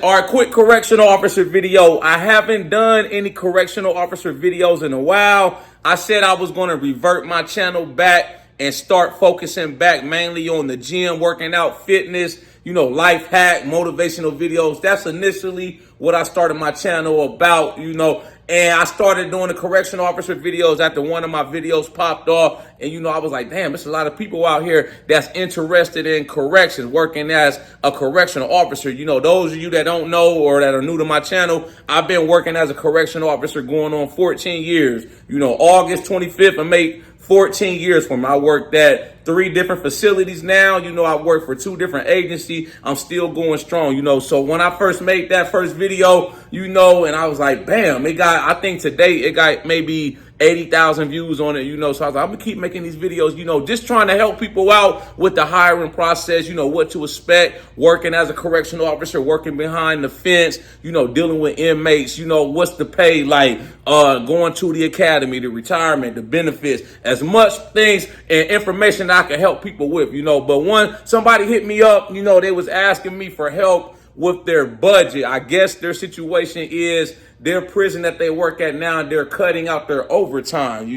All right, quick correctional officer video. I haven't done any correctional officer videos in a while. I said I was going to revert my channel back and start focusing back mainly on the gym, working out, fitness, life hack, motivational videos. That's initially what I started my channel about, and I started doing the correctional officer videos after one of my videos popped off. And, I was like, damn, there's a lot of people out here that's interested in corrections, working as a correctional officer. Those of you that don't know or that are new to my channel, I've been working as a correctional officer going on 14 years. August 25th, I made 14 years from I worked at 3 different facilities now. I work for 2 different agencies. I'm still going strong, So when I first made that first video, and I was like, bam, I think today it got maybe 80,000 views on it, So I was like, I'm gonna keep making these videos, just trying to help people out with the hiring process, what to expect, working as a correctional officer, working behind the fence, dealing with inmates, what's the pay like, going to the academy, the retirement, the benefits, as much things and information that I can help people with, But somebody hit me up, they was asking me for help with their budget. I guess their situation is their prison that they work at now, they're cutting out their overtime,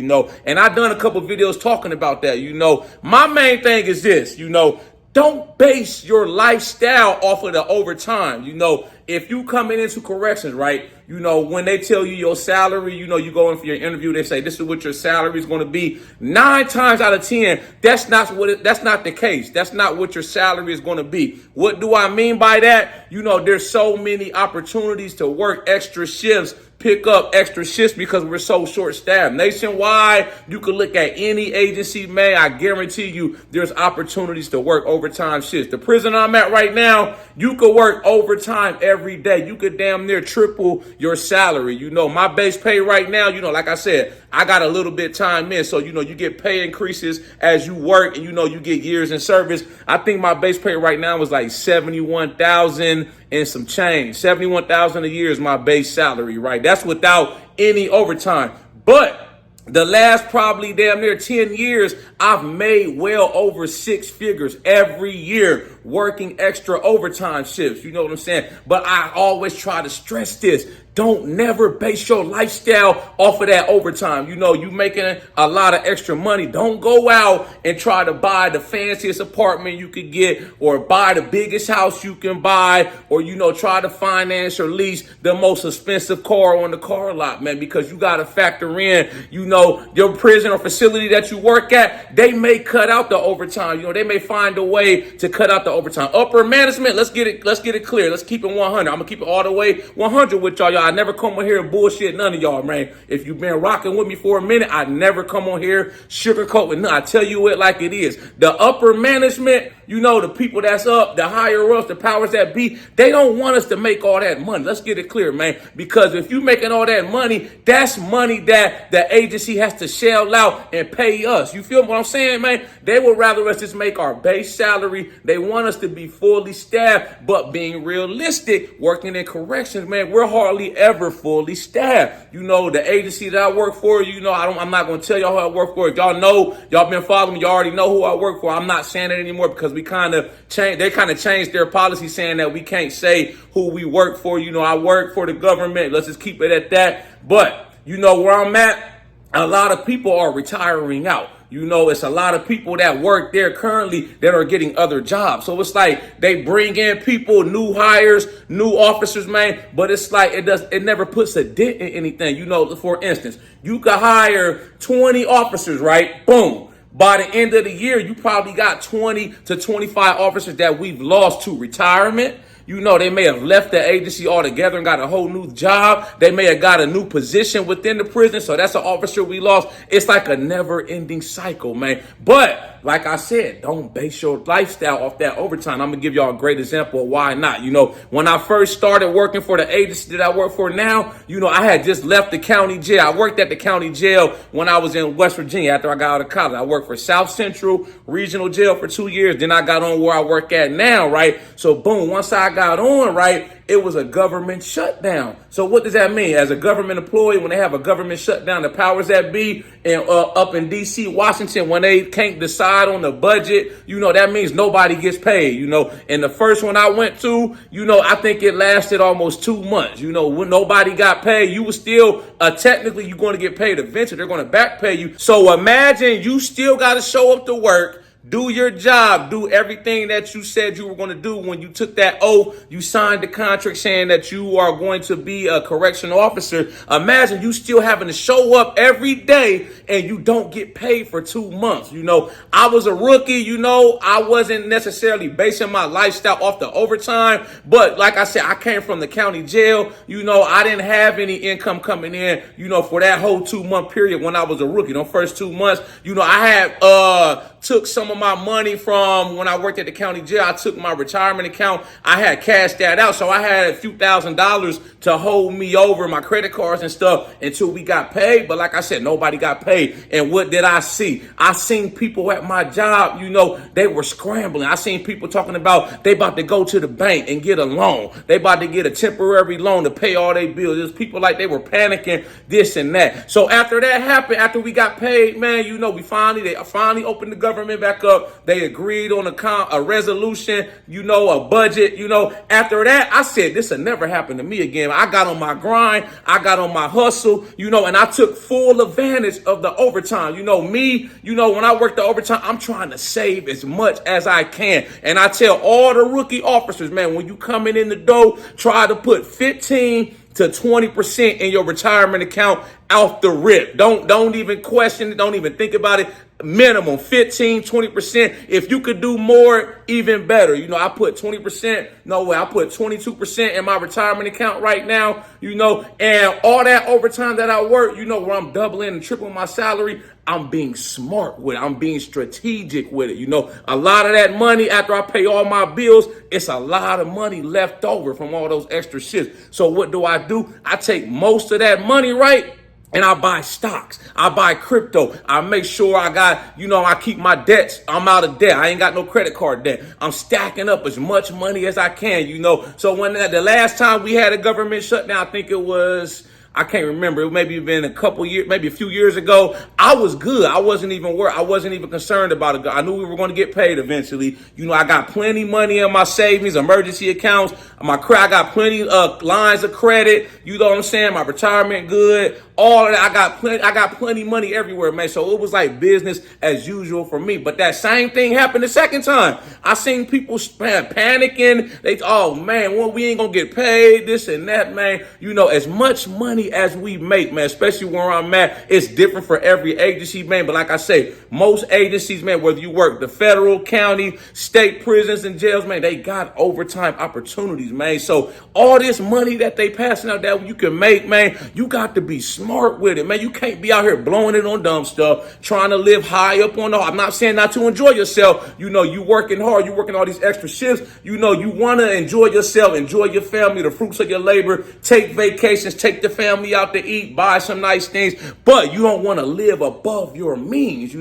And I've done a couple videos talking about that, My main thing is this, don't base your lifestyle off of the overtime. If you coming into corrections, right, when they tell you your salary, you go in for your interview, they say, this is what your salary is going to be. 9 times out of 10, that's not the case. That's not what your salary is going to be. What do I mean by that? There's so many opportunities to work extra shifts, pick up extra shifts because we're so short-staffed. Nationwide, you can look at any agency, man. I guarantee you there's opportunities to work overtime shifts. The prison I'm at right now, you could work overtime every day. You could damn near triple your salary. My base pay right now, like I said, I got a little bit time in. So, you get pay increases as you work and, you get years in service. I think my base pay right now was like 71,000 and some change. 71,000 a year is my base salary, right? That's without any overtime. But the last probably damn near 10 years, I've made well over 6 figures every year working extra overtime shifts. You know what I'm saying? But I always try to stress this. Don't never base your lifestyle off of that overtime. You making a lot of extra money. Don't go out and try to buy the fanciest apartment you could get or buy the biggest house you can buy or, try to finance or lease the most expensive car on the car lot, man, because you got to factor in, your prison or facility that you work at, they may cut out the overtime. They may find a way to cut out the overtime. Upper management, let's get it clear. Let's keep it 100. I'm going to keep it all the way 100 with y'all. I never come on here and bullshit none of y'all, man. If you've been rocking with me for a minute, I never come on here sugarcoating none. I tell you it like it is. The upper management, the people that's up, the higher ups, the powers that be, they don't want us to make all that money. Let's get it clear, man. Because if you making all that money, that's money that the agency has to shell out and pay us. You feel what I'm saying, man? They would rather us just make our base salary. They want us to be fully staffed, but being realistic, working in corrections, man, we're hardly ever fully staffed. The agency that I work for, I'm not going to tell y'all who I work for. If y'all know, y'all been following me, y'all already know who I work for. I'm not saying it anymore because they kind of changed their policy saying that we can't say who we work for. I work for the government. Let's just keep it at that. But, where I'm at, a lot of people are retiring out. It's a lot of people that work there currently that are getting other jobs. So it's like they bring in people, new hires, new officers, man. But it's like it never puts a dent in anything. For instance, you could hire 20 officers, right? Boom. By the end of the year, you probably got 20 to 25 officers that we've lost to retirement. They may have left the agency altogether and got a whole new job. They may have got a new position within the prison. So that's an officer we lost. It's like a never-ending cycle, man. But like I said, don't base your lifestyle off that overtime. I'm going to give y'all a great example of why not. When I first started working for the agency that I work for now, I had just left the county jail. I worked at the county jail when I was in West Virginia after I got out of college. I worked for South Central Regional Jail for 2 years. Then I got on where I work at now, right? So boom, once I got on, right, it was a government shutdown. So what does that mean? As a government employee, when they have a government shutdown, the powers that be and up in D.C., Washington, when they can't decide on the budget, that means nobody gets paid, And the first one I went to, I think it lasted almost 2 months. When nobody got paid, you were still, technically you're going to get paid eventually. They're going to back pay you. So imagine you still got to show up to work, do your job, do everything that you said you were going to do when you took that oath. You signed the contract saying that you are going to be a correctional officer. Imagine you still having to show up every day and you don't get paid for 2 months. I was a rookie, I wasn't necessarily basing my lifestyle off the overtime. But like I said, I came from the county jail. I didn't have any income coming in, for that whole 2 month period when I was a rookie. The first 2 months, I had, took some of my money from when I worked at the county jail. I took my retirement account. I had cashed that out. So I had a few $1,000s to hold me over my credit cards and stuff until we got paid. But like I said, nobody got paid. And what did I see? I seen people at my job, they were scrambling. I seen people talking about they about to go to the bank and get a loan. They about to get a temporary loan to pay all their bills. There's people like they were panicking, this and that. So after that happened, after we got paid, man, they finally opened the government back up. They agreed on a resolution, a budget, After that, I said, this will never happen to me again. I got on my grind. I got on my hustle, and I took full advantage of the overtime. When I work the overtime, I'm trying to save as much as I can. And I tell all the rookie officers, man, when you coming in the door, try to put 15 to 20% in your retirement account out the rip. Don't even question it. Don't even think about it. Minimum 15, 20%. If you could do more, even better. I put 20%. No way. I put 22% in my retirement account right now, and all that overtime that I work, where I'm doubling and tripling my salary, I'm being smart with it. I'm being strategic with it. A lot of that money after I pay all my bills, it's a lot of money left over from all those extra shifts. So what do? I take most of that money, right? And I buy stocks. I buy crypto. I make sure I got, I keep my debts. I'm out of debt. I ain't got no credit card debt. I'm stacking up as much money as I can, So when the last time we had a government shutdown, I think it was, I can't remember. It maybe been a couple years, maybe a few years ago. I was good. I wasn't even worried. I wasn't even concerned about it. I knew we were going to get paid eventually. I got plenty money in my savings, emergency accounts. I got plenty lines of credit. You know what I'm saying? My retirement good. All of that. I got plenty money everywhere, man. So it was like business as usual for me. But that same thing happened the second time. I seen people panicking. Oh man, well, we ain't gonna get paid, this and that, man. As much money as we make, man, especially where I'm at, it's different for every agency, man. But like I say, most agencies, man, whether you work the federal, county, state prisons and jails, man, they got overtime opportunities, man. So all this money that they passing out that you can make, man, you got to be smart with it, man. You can't be out here blowing it on dumb stuff, trying to live high up on the. I'm not saying not to enjoy yourself. You working hard, you working all these extra shifts. You want to enjoy yourself, enjoy your family, the fruits of your labor, take vacations, take the family out to eat, buy some nice things, but you don't want to live above your means.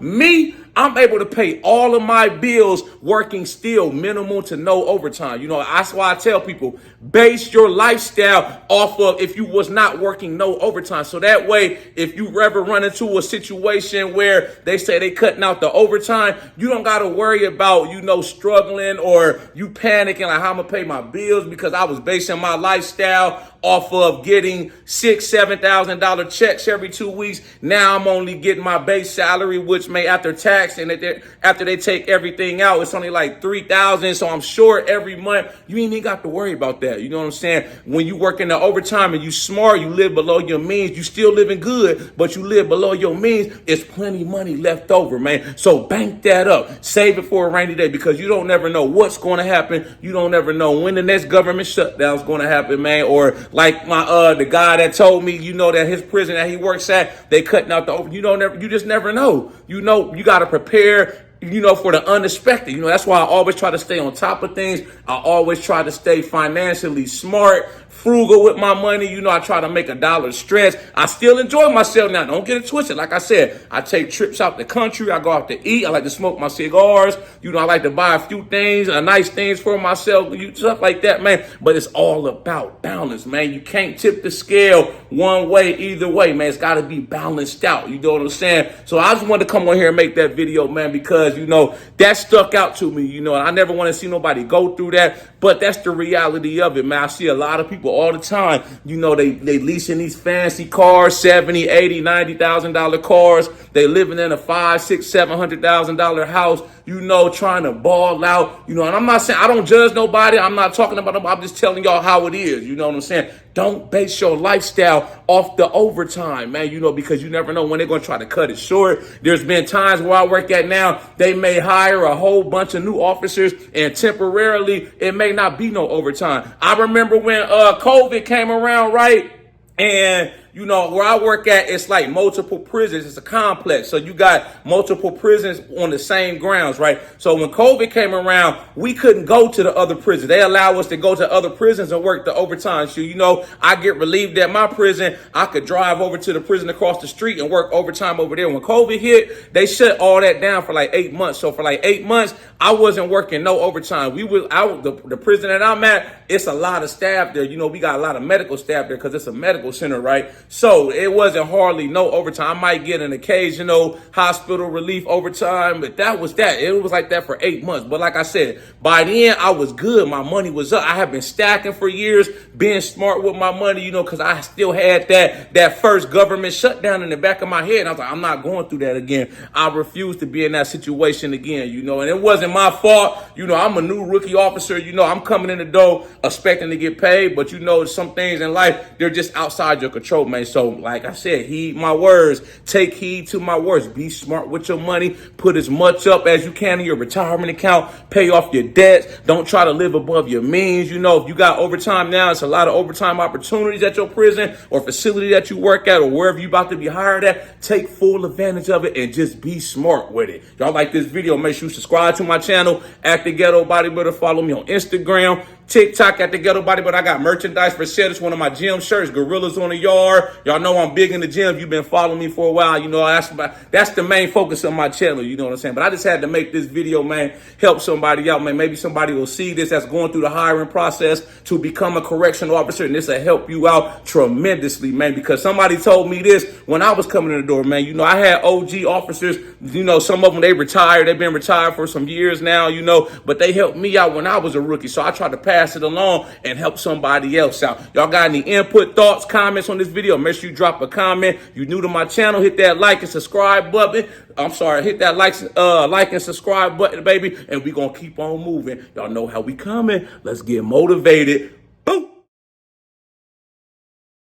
Me, I'm able to pay all of my bills working still minimal to no overtime. That's why I tell people, base your lifestyle off of if you was not working no overtime. So that way, if you ever run into a situation where they say they cutting out the overtime, you don't got to worry about, struggling or you panicking like how I'm going to pay my bills because I was basing my lifestyle off of getting $6,000-$7,000 checks every 2 weeks. Now I'm only getting my base salary, which may after tax and after they take everything out, it's only like $3,000. So I'm short every month. You ain't even got to worry about that. You know what I'm saying? When you work in the overtime and you smart, you live below your means. You still living good, but you live below your means. It's plenty money left over, man. So bank that up. Save it for a rainy day because you don't never know what's going to happen. You don't ever know when the next government shutdown is going to happen, man. Or like the guy that told me, that his prison that he works at, they cutting out the over. You just never know. You got to prepare for the unexpected. That's why I always try to stay on top of things. I always try to stay financially smart, frugal with my money. I try to make a dollar stretch. I still enjoy myself now. Don't get it twisted. Like I said, I take trips out the country. I go out to eat. I like to smoke my cigars. I like to buy a few things, nice things for myself, stuff like that, man. But it's all about balance, man. You can't tip the scale one way, either way, man. It's got to be balanced out. You know what I'm saying? So I just wanted to come on here and make that video, man, because, that stuck out to me, and I never want to see nobody go through that. But that's the reality of it, man. I see a lot of people all the time, they leasing these fancy cars, $70,000, $80,000, $90,000 cars. They living in a $500,000, $600,000, $700,000 house, trying to ball out, and I'm not saying, I don't judge nobody. I'm not talking about them. I'm just telling y'all how it is. You know what I'm saying? Don't base your lifestyle off the overtime, man, because you never know when they're going to try to cut it short. There's been times where I work at now, they may hire a whole bunch of new officers and temporarily it may not be no overtime. I remember when COVID came around, right? And, where I work at, it's like multiple prisons. It's a complex. So you got multiple prisons on the same grounds, right? So when COVID came around, we couldn't go to the other prisons. They allow us to go to other prisons and work the overtime. So, I get relieved at my prison. I could drive over to the prison across the street and work overtime over there. When COVID hit, they shut all that down for like 8 months. So for like 8 months, I wasn't working no overtime. We was out the prison that I'm at. It's a lot of staff there. We got a lot of medical staff there because it's a medical center, right? So it wasn't hardly no overtime. I might get an occasional hospital relief overtime, but that was that. It was like that for 8 months. But like I said, by the end, I was good. My money was up. I have been stacking for years, being smart with my money, because I still had that first government shutdown in the back of my head. And I was like, I'm not going through that again. I refuse to be in that situation again, and it wasn't my fault. I'm a new rookie officer. I'm coming in the door expecting to get paid, but some things in life, they're just outside your control, man. So like I said, heed my words, take heed to my words, be smart with your money, put as much up as you can in your retirement account, pay off your debts. Don't try to live above your means. If you got overtime now, it's a lot of overtime opportunities at your prison or facility that you work at or wherever you about to be hired at. Take full advantage of it and just be smart with it. Y'all like this video, make sure you subscribe to my channel at The Ghetto Bodybuilder. Follow me on Instagram, TikTok at The Ghetto Bodybuilder. I got merchandise for sale. It's one of my gym shirts, Gorillas on the Yard. Y'all know I'm big in the gym. You've been following me for a while. That's the main focus of my channel. You know what I'm saying? But I just had to make this video, man, help somebody out, man. Maybe somebody will see this that's going through the hiring process to become a correctional officer, and this will help you out tremendously, man, because somebody told me this when I was coming in the door, man. I had OG officers, some of them, they retired. They've been retired for some years now, but they helped me out when I was a rookie. So I tried to pass it along and help somebody else out. Y'all got any input, thoughts, comments on this video? Make sure you drop a comment. You new to my channel, hit that like and subscribe button. Hit that like and subscribe button, baby. And we gonna keep on moving. Y'all know how we coming. Let's get motivated.